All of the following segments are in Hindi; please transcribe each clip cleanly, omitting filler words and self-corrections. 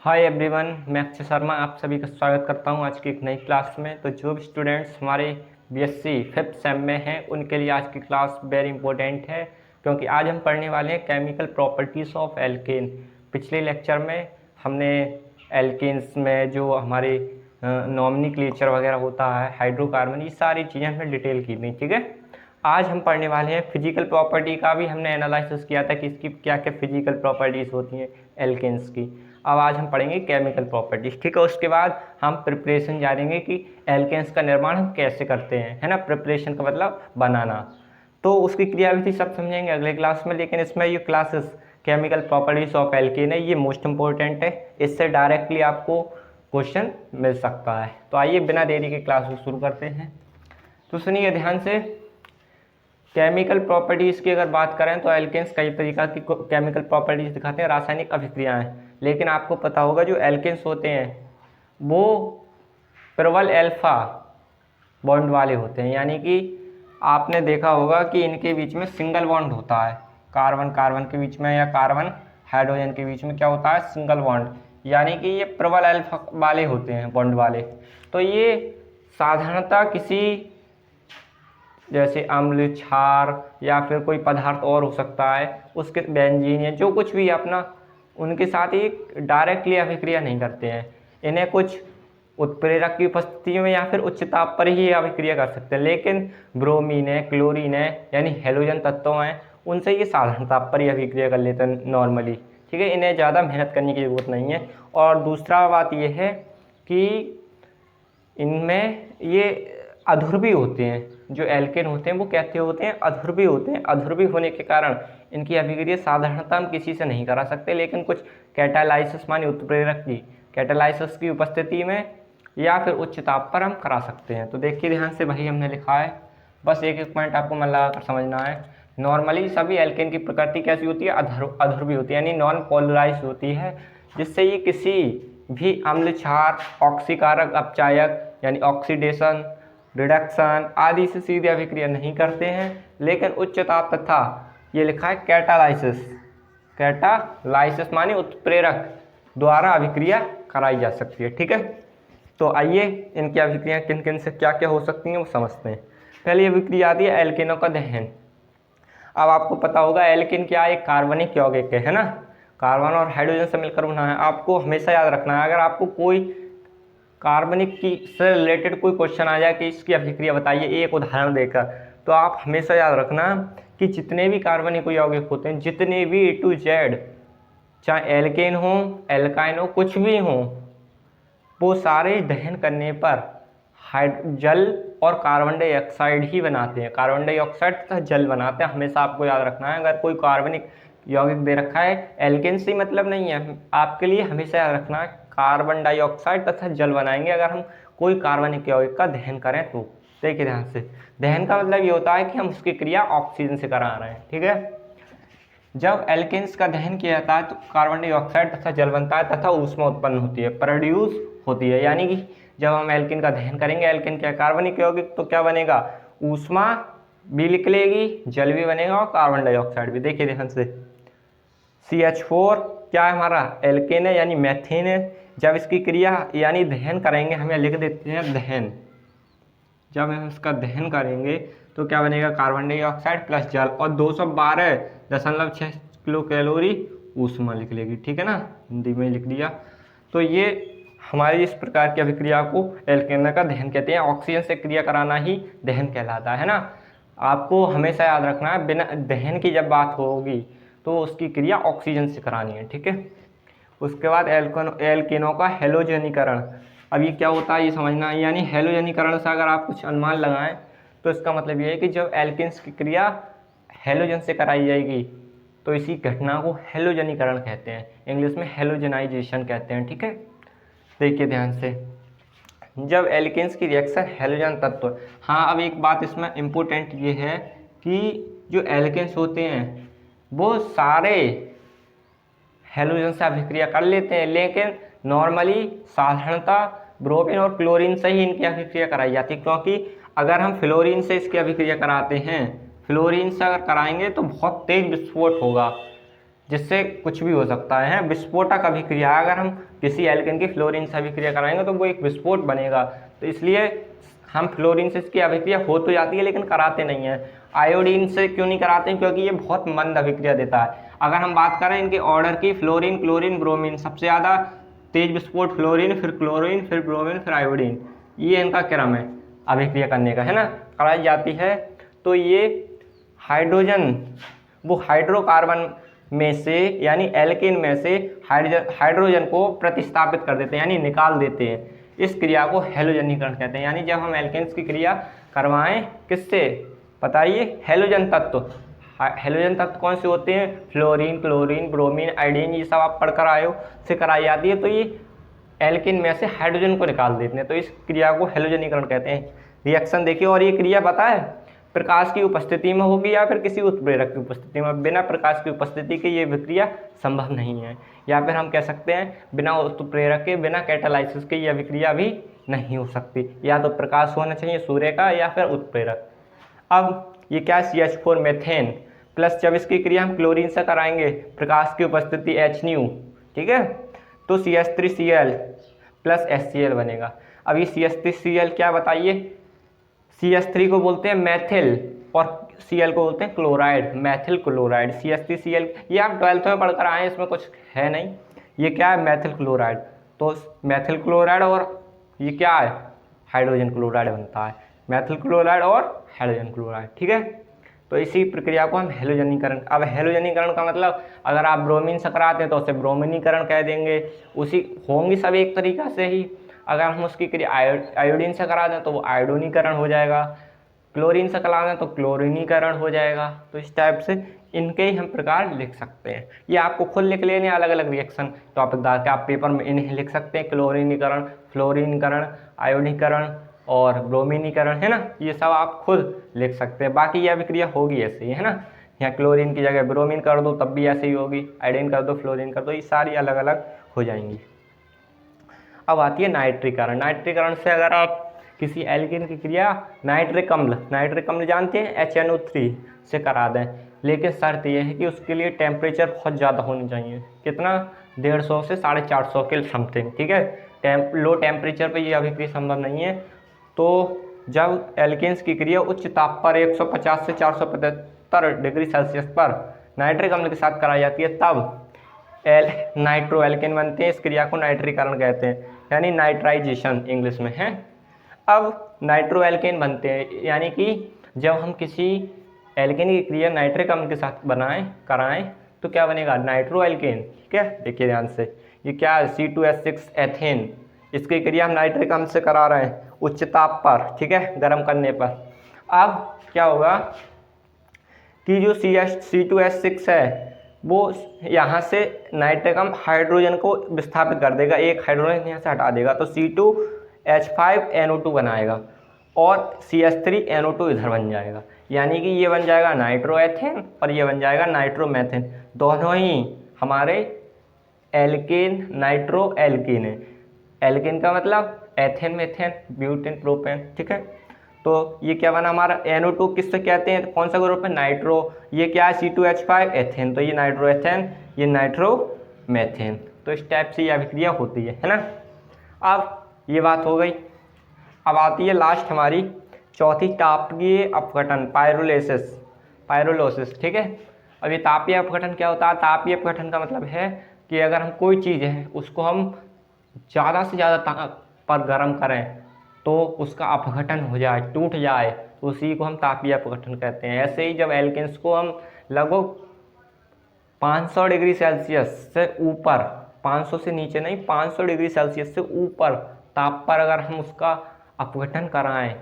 हाय एवरीवन, मैं अक्षय शर्मा आप सभी का स्वागत करता हूं आज की एक नई क्लास में। तो जो भी स्टूडेंट्स हमारे बीएससी फिफ्थ सेम में हैं उनके लिए आज की क्लास वेरी इंपॉर्टेंट है, क्योंकि आज हम पढ़ने वाले हैं केमिकल प्रॉपर्टीज़ ऑफ एल्केन। पिछले लेक्चर में हमने एल्केन्स में जो हमारे नॉमिनक्लेचर वगैरह होता है, हाइड्रोकार्बन, ये सारी चीज़ें हमने डिटेल की थी। ठीक है, आज हम पढ़ने वाले हैं फिजिकल प्रॉपर्टी का भी हमने एनालिसिस किया था कि इसकी क्या क्या फिजिकल प्रॉपर्टीज़ होती हैं एल्केन्स की। अब आज हम पढ़ेंगे केमिकल प्रॉपर्टीज। ठीक है, उसके बाद हम प्रिपरेशन जानेंगे कि एल्केन्स का निर्माण हम कैसे करते हैं, है ना। प्रिपरेशन का मतलब बनाना, तो उसकी क्रियाविधि सब समझेंगे अगले क्लास में। लेकिन इसमें ये classes chemical properties of alkene है, ये मोस्ट इंपॉर्टेंट है, इससे डायरेक्टली आपको क्वेश्चन मिल सकता है। तो आइए बिना देरी के क्लास को शुरू करते हैं। तो सुनिए ध्यान से, केमिकल प्रॉपर्टीज़ की अगर बात करें तो एल्केन्स कई तरीक़ा की केमिकल प्रॉपर्टीज़ दिखाते हैं, रासायनिक अभिक्रियाएं। लेकिन आपको पता होगा जो एल्केन्स होते हैं वो प्रबल अल्फा बॉन्ड वाले होते हैं, यानी कि आपने देखा होगा कि इनके बीच में सिंगल बॉन्ड होता है। कार्बन कार्बन के बीच में या कार्बन हाइड्रोजन के बीच में क्या होता है, सिंगल बॉन्ड, यानी कि ये प्रबल अल्फा वाले होते हैं, बॉन्ड वाले। तो ये साधारणतः किसी जैसे अम्ल, क्षार या फिर कोई पदार्थ और हो सकता है, उसके बेंजीन या जो कुछ भी अपना, उनके साथ ही डायरेक्टली अभिक्रिया नहीं करते हैं। इन्हें कुछ उत्प्रेरक की उपस्थिति में या फिर उच्च ताप पर ही अभिक्रिया कर सकते हैं। लेकिन ब्रोमीन है, क्लोरीन है, यानी हेलोजन तत्व हैं, उनसे ये साधारण ताप पर ही अभिक्रिया कर लेते हैं नॉर्मली। ठीक है, इन्हें ज़्यादा मेहनत करने की ज़रूरत नहीं है। और दूसरा बात यह है कि इनमें ये अध्रुवी होते हैं। जो एल्केन होते हैं वो कैसे होते हैं, अध्रुवी होते हैं। अध्रुवी होने के कारण इनकी अभिक्रिया साधारणतः हम किसी से नहीं करा सकते, लेकिन कुछ कैटालाइसिस माने उत्प्रेरक की कैटालाइसिस की उपस्थिति में या फिर उच्च ताप पर हम करा सकते हैं। तो देखिए ध्यान से, भाई हमने लिखा है, बस एक एक पॉइंट आपको मन लगा कर समझना है। नॉर्मली सभी एल्केन की प्रकृति कैसी होती है, अध्रुवी होती है, यानी नॉन पोलराइज होती है, जिससे ये किसी भी अम्ल, क्षार, ऑक्सीकारक अपचायक यानी ऑक्सीडेशन, रिडक्शन आदि से सीधे अभिक्रिया नहीं करते हैं। लेकिन उच्च ताप तथा ये लिखा है कैटालाइसिस, कैटालाइसिस माने उत्प्रेरक द्वारा अभिक्रिया कराई जा सकती है। ठीक है, तो आइए इनकी अभिक्रियाएं किन किन से क्या क्या हो सकती हैं वो समझते हैं। पहली अभिक्रिया आती है एल्केनों का दहन। अब आपको पता होगा एल्केन क्या है, एक कार्बनिक यौगिक है ना, कार्बन और हाइड्रोजन से मिलकर बना है। आपको हमेशा याद रखना है, अगर आपको कोई कार्बनिक की से रिलेटेड कोई क्वेश्चन आ जाए कि इसकी अभिक्रिया बताइए एक उदाहरण देकर, तो आप हमेशा याद रखना कि जितने भी कार्बनिक यौगिक होते हैं, जितने भी ए टू जेड, चाहे एल्केन हो, एल्काइन हो, कुछ भी हो, वो सारे दहन करने पर जल और कार्बन डाइऑक्साइड ही बनाते हैं। कार्बन डाइऑक्साइड तथा जल बनाते हैं, हमेशा आपको याद रखना है। अगर कोई कार्बनिक यौगिक दे रखा है, एल्केन से मतलब नहीं है, आपके लिए हमेशा याद रखना है कार्बन डाइऑक्साइड तथा जल बनाएंगे अगर हम कोई कार्बनिक यौगिक का दहन करें तो। देखिए ध्यान से, दहन का मतलब ये होता है कि हम उसकी क्रिया ऑक्सीजन से करा रहे हैं। ठीक है, जब एल्केन्स का दहन किया जाता है तो कार्बन डाइऑक्साइड तथा जल बनता है तथा ऊष्मा उत्पन्न होती है, प्रोड्यूस होती है। यानी कि जब हम एल्केन का दहन करेंगे, एल्केन क्या कार्बनिक यौगिक, तो क्या बनेगा, ऊष्मा भी निकलेगी, जल भी बनेगा और कार्बन डाइऑक्साइड भी। देखिए ध्यान से, CH4 क्या है हमारा, एल्केन है यानी मैथेन है। जब इसकी क्रिया यानी दहन करेंगे, हम यहाँ लिख देते हैं दहन, जब हम इसका दहन करेंगे तो क्या बनेगा, कार्बन डाइऑक्साइड प्लस जल और 212.6 किलो कैलोरी ऊष्मा लिख लेगी। ठीक है ना, हिंदी में लिख दिया। तो ये हमारी इस प्रकार की अभिक्रिया को एल्केन का दहन कहते हैं। ऑक्सीजन से क्रिया कराना ही दहन कहलाता है ना। आपको हमेशा याद रखना है, बिना दहन की जब बात होगी तो उसकी क्रिया ऑक्सीजन से करानी है। ठीक है, उसके बाद एल्केनों का हेलोजनीकरण। अब ये क्या होता है ये समझना है, यानी हेलोजनीकरण से अगर आप कुछ अनुमान लगाएं तो इसका मतलब ये है कि जब एल्केन्स की क्रिया हेलोजन से कराई जाएगी तो इसी घटना को हेलोजनीकरण कहते हैं, इंग्लिश में हेलोजनाइजेशन कहते हैं। ठीक है, देखिए ध्यान से, जब एल्केन्स की रिएक्शन हेलोजन तत्व, हाँ अब एक बात इसमें इम्पोर्टेंट ये है कि जो एल्केन्स होते हैं वो सारे हेलोजन से अभिक्रिया कर लेते हैं, लेकिन नॉर्मली साधारणतः ब्रोमीन और क्लोरीन से ही इनकी अभिक्रिया कराई जाती है। क्योंकि अगर हम फ्लोरीन से इसकी अभिक्रिया कराते हैं, फ्लोरीन से अगर कराएंगे तो बहुत तेज विस्फोट होगा, जिससे कुछ भी हो सकता है। विस्फोटक अभिक्रिया, अगर हम किसी एल्केन की फ्लोरीन से अभिक्रिया कराएंगे तो वो एक विस्फोट बनेगा, तो इसलिए हम फ्लोरीन से इसकी अभिक्रिया हो तो जाती है लेकिन कराते नहीं हैं। आयोडीन से क्यों नहीं कराते हैं? क्योंकि ये बहुत मंद अभिक्रिया देता है। अगर हम बात करें इनके ऑर्डर की, फ्लोरीन, क्लोरीन, ब्रोमीन, सबसे ज़्यादा तेज विस्फोट फ्लोरीन, फिर क्लोरीन, फिर ब्रोमीन, फिर आयोडीन, ये इनका क्रम है अभिक्रिया करने का, है ना, कराई जाती है। तो ये हाइड्रोजन, वो हाइड्रोकार्बन में से यानी एल्केन में से हाइड्रोजन को प्रतिस्थापित कर देते हैं यानी निकाल देते हैं। इस क्रिया को हैलोजनीकरण कहते हैं। यानी जब हम एल्केन्स की क्रिया करवाएं किससे, बताइए, हैलोजन तत्व। हैलोजन तत्व कौन से होते हैं? फ्लोरीन, क्लोरीन, ब्रोमीन, आयोडीन, ये सब आप पढ़कर आए हो, से कराई जाती है। तो ये एल्केन में से हाइड्रोजन को निकाल देते हैं, तो इस क्रिया को हैलोजनीकरण कहते हैं। रिएक्शन देखिए, और ये क्रिया पता है प्रकाश की उपस्थिति में होगी या फिर किसी उत्प्रेरक की उपस्थिति में। बिना प्रकाश की उपस्थिति के ये विक्रिया संभव नहीं है, या फिर हम कह सकते हैं बिना उत्प्रेरक के, बिना कैटालाइसिस के ये विक्रिया भी नहीं हो सकती। या तो प्रकाश होना चाहिए सूर्य का या फिर उत्प्रेरक। अब ये क्या, CH4 मेथेन प्लस, जब इसकी क्रिया हम क्लोरीन से कराएंगे, प्रकाश की उपस्थिति HNu, ठीक है, तो CH3Cl प्लस HCl बनेगा। अब ये CH3Cl क्या बताइए, CH3 को बोलते हैं मैथिल और Cl को बोलते हैं क्लोराइड, मैथिल क्लोराइड। CH3Cl ये आप 12th में पढ़कर आए, इसमें कुछ है नहीं। ये क्या है, मैथिल क्लोराइड। तो मैथिल क्लोराइड और ये क्या है, हाइड्रोजन क्लोराइड बनता है, मैथिल क्लोराइड और हाइड्रोजन क्लोराइड, ठीक है। तो इसी प्रक्रिया को हम हैलोजनीकरण। अब हैलोजनीकरण का मतलब, अगर आप ब्रोमीन से कराते हैं तो उसे ब्रोमिनीकरण कह देंगे, उसी होंगी सब एक तरीका से ही। अगर हम उसकी क्रिया आयोडीन से करा दें तो वो आयोडोनीकरण हो जाएगा, क्लोरीन से करा दें तो क्लोरीनीकरण हो जाएगा। तो इस टाइप से इनके ही हम प्रकार लिख सकते हैं। ये आपको खुद लिख लेने अलग अलग रिएक्शन टॉपिक डाल के आप पेपर में इन्हें लिख सकते हैं, क्लोरीनीकरण, फ्लोरीनीकरण, आयोडीकरण और ब्रोमीनीकरण, है ना, ये सब आप खुद लिख सकते हैं। बाकी यह विक्रिया होगी ऐसे ही, है ना, यहाँ क्लोरीन की जगह ब्रोमीन कर दो तब भी ऐसे ही होगी, आयोडीन कर दो, फ्लोरीन कर दो, ये सारी अलग अलग हो जाएंगी। अब आती है नाइट्रीकरण। नाइट्रीकरण से अगर आप किसी एल्केन की क्रिया नाइट्रिक अम्ल जानते हैं, HNO3 से करा दें, लेकिन शर्त यह है कि उसके लिए टेम्परेचर बहुत ज़्यादा होनी चाहिए। कितना, 150 से 450 के समथिंग, ठीक है। लो टेम्परेचर पे ये अभिक्रिया संभव नहीं है। तो जब एल्केन्स की क्रिया उच्च ताप पर 150 से 475 डिग्री सेल्सियस पर नाइट्रिक अम्ल के साथ कराई जाती है, तब नाइट्रो एल्केन बनते हैं। इस क्रिया को नाइट्रीकरण कहते हैं, यानी नाइट्राइजेशन इंग्लिश में है। अब नाइट्रो एल्केन बनते हैं, यानी कि जब हम किसी एल्केन की क्रिया नाइट्रिक अम्ल के साथ कराएं तो क्या बनेगा, नाइट्रो एल्केन, ठीक है। देखिए ध्यान से, ये क्या है, C2H6 एथेन, इसकी क्रिया हम नाइट्रिक अम्ल से करा रहे हैं उच्च ताप पर, ठीक है, गर्म करने पर। अब क्या होगा कि जो C2H6 है वो यहाँ से नाइट्रिक अम्ल हाइड्रोजन को विस्थापित कर देगा, एक हाइड्रोजन यहाँ से हटा देगा, तो C2H5NO2 बनाएगा और CH3NO2 इधर बन जाएगा। यानी कि ये बन जाएगा नाइट्रोएथेन और ये बन जाएगा नाइट्रोमेथेन, दोनों ही हमारे एल्केन, नाइट्रो एल्केन है। एल्केन का मतलब एथेन, मेथेन, ब्यूटेन, प्रोपेन, ठीक है। तो ये क्या बना हमारा, NO2 किससे कहते हैं, कौन सा ग्रुप है, नाइट्रो। ये क्या है, C2H5 एथेन, तो ये नाइट्रोएथेन, ये नाइट्रोमेथेन। तो इस टाइप से ये अभिक्रिया होती है ना। अब ये बात हो गई। अब आती है लास्ट हमारी चौथी तापीय अपघटन, पाइरोलोसिस, ठीक है। अब ये तापीय अपघटन क्या होता है, तापीय अपघटन का मतलब है कि अगर हम कोई चीज़ है उसको हम ज़्यादा से ज़्यादा ताप पर गर्म करें तो उसका अपघटन हो जाए, टूट जाए, तो उसी को हम तापीय अपघटन कहते हैं। ऐसे ही जब एल्केन्स को हम लगभग 500 डिग्री सेल्सियस से ऊपर, 500 से नीचे नहीं, 500 डिग्री सेल्सियस से ऊपर ताप पर अगर हम उसका अपघटन कराएं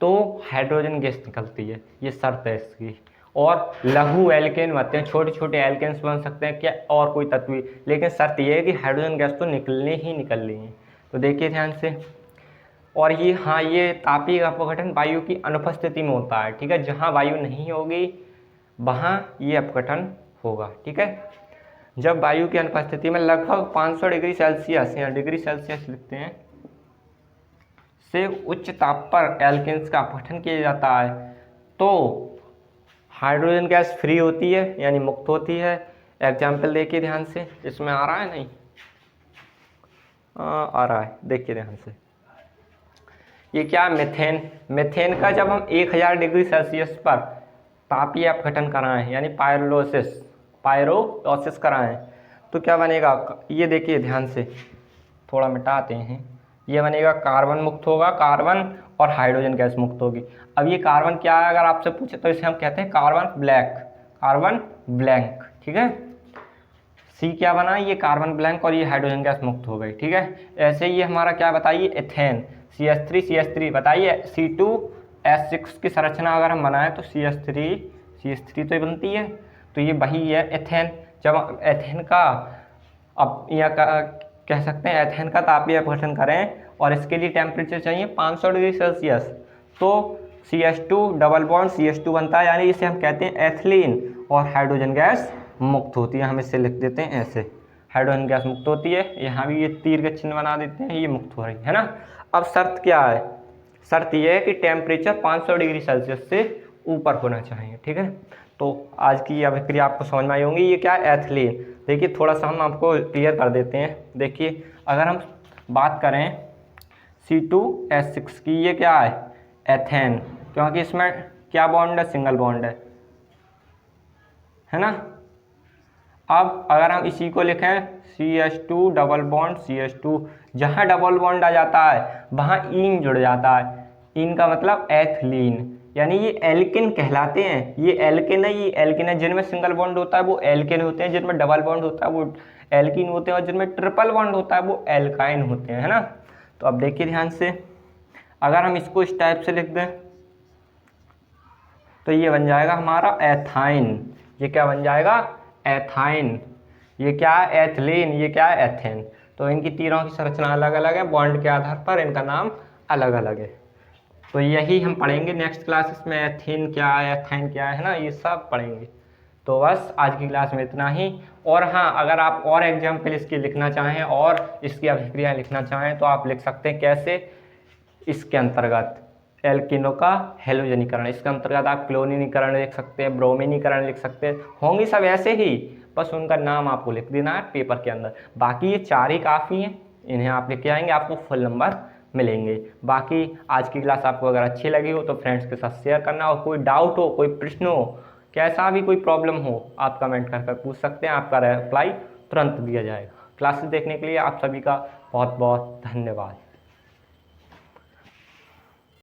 तो हाइड्रोजन गैस निकलती है, ये शर्त है इसकी। और लघु एल्केन बनते हैं, छोटे छोटे एल्केन्स बन सकते हैं क्या, और कोई तत्व, लेकिन शर्त ये है कि हाइड्रोजन गैस तो निकलनी है। तो देखिए ध्यान से। और ये हाँ, ये तापीय अपघटन वायु की अनुपस्थिति में होता है, ठीक है। जहाँ वायु नहीं होगी वहाँ ये अपघटन होगा, ठीक है। जब वायु की अनुपस्थिति में लगभग 500 डिग्री सेल्सियस या डिग्री सेल्सियस लिखते हैं से उच्च ताप पर एल्केन्स का अपघटन किया जाता है तो हाइड्रोजन गैस फ्री होती है, यानी मुक्त होती है। एग्जाम्पल देखिए ध्यान से, इसमें आ रहा है नहीं? आ रहा है, देखिए ध्यान से। ये क्या है? मीथेन। मीथेन का जब हम 1000 डिग्री सेल्सियस पर तापीय अपघटन कराएं, यानी पायरोलोसिस कराएं, तो क्या बनेगा? ये देखिए ध्यान से, थोड़ा मिटाते हैं। ये बनेगा कार्बन मुक्त होगा, कार्बन और हाइड्रोजन गैस मुक्त होगी। अब ये कार्बन क्या है अगर आपसे पूछे तो इसे हम कहते हैं कार्बन ब्लैक, कार्बन ब्लैंक, ठीक है। सी क्या बना? ये कार्बन ब्लैंक और ये हाइड्रोजन गैस मुक्त हो गई, ठीक है। ऐसे ही हमारा क्या बताइए? एथेन, CH3 बताइए। C2H6 की संरचना अगर हम बनाएं तो CH3 तो ये बनती है, तो ये वही है एथेन। जब एथेन का अब या कह सकते हैं एथेन का तापीय अपघटन करें और इसके लिए टेम्परेचर चाहिए 500 डिग्री सेल्सियस, तो CH2 डबल बॉन्ड CH2 बनता है, यानी इसे हम कहते हैं एथिलीन, और हाइड्रोजन गैस मुक्त होती है। हम इसे लिख देते हैं ऐसे, हाइड्रोजन गैस मुक्त होती है। यहाँ भी ये तीर का चिन्ह बना देते हैं, ये मुक्त हो रही है ना। अब शर्त क्या है? शर्त ये है कि टेम्परेचर 500 डिग्री सेल्सियस से ऊपर होना चाहिए, ठीक है। तो आज की ये अभिक्रिया आपको समझ में आई होंगी। ये क्या है? एथिलीन। देखिए थोड़ा सा हम आपको क्लियर कर देते हैं। देखिए अगर हम बात करें C2H6 की, ये क्या है? एथेन, क्योंकि इसमें क्या बॉन्ड है? सिंगल बॉन्ड है ना। अब अगर हम इसी को लिखें CH2 डबल बॉन्ड CH2, जहाँ डबल बॉन्ड आ जाता है वहाँ ईन जुड़ जाता है। ईन का मतलब एथिलीन, यानी ये एल्किन कहलाते हैं। ये एल्किन है, ये एल्किन है। जिनमें सिंगल बॉन्ड होता है वो एल्किन होते हैं, जिनमें डबल बॉन्ड होता है वो एल्किन होते हैं, और जिनमें ट्रिपल बॉन्ड होता है वो एल्काइन होते हैं, है ना। तो अब देखिए ध्यान से, अगर हम इसको इस टाइप से लिख दें तो ये बन जाएगा हमारा एथाइन। ये क्या बन जाएगा? एथाइन। ये क्या है? एथिलीन। ये क्या है? एथेन। तो इनकी तीरों की संरचना अलग अलग है, बॉन्ड के आधार पर इनका नाम अलग अलग है। तो यही हम पढ़ेंगे नेक्स्ट क्लासेस में, एथीन क्या है, एथाइन क्या है ना, ये सब पढ़ेंगे। तो बस आज की क्लास में इतना ही। और हाँ, अगर आप और एग्जाम्पल इसकी लिखना चाहें और इसकी अभिक्रिया लिखना चाहें तो आप लिख सकते हैं। कैसे? इसके अंतर्गत एल्किनो का हेलोजनीकरण, इसके अंतर्गत आप क्लोरीनीकरण लिख सकते हैं, ब्रोमीनीकरण लिख सकते हैं, होंगी सब ऐसे ही, बस उनका नाम आपको लिख देना है पेपर के अंदर। बाकी ये 4 ही काफ़ी हैं, इन्हें आप लिख के आएंगे, आपको फुल नंबर मिलेंगे। बाकी आज की क्लास आपको अगर अच्छी लगी हो तो फ्रेंड्स के साथ शेयर करना, और कोई डाउट हो, कोई प्रश्न हो, कैसा भी कोई प्रॉब्लम हो, आप कमेंट कर पूछ सकते हैं, आपका रिप्लाई तुरंत दिया जाएगा। क्लासेस देखने के लिए आप सभी का बहुत बहुत धन्यवाद।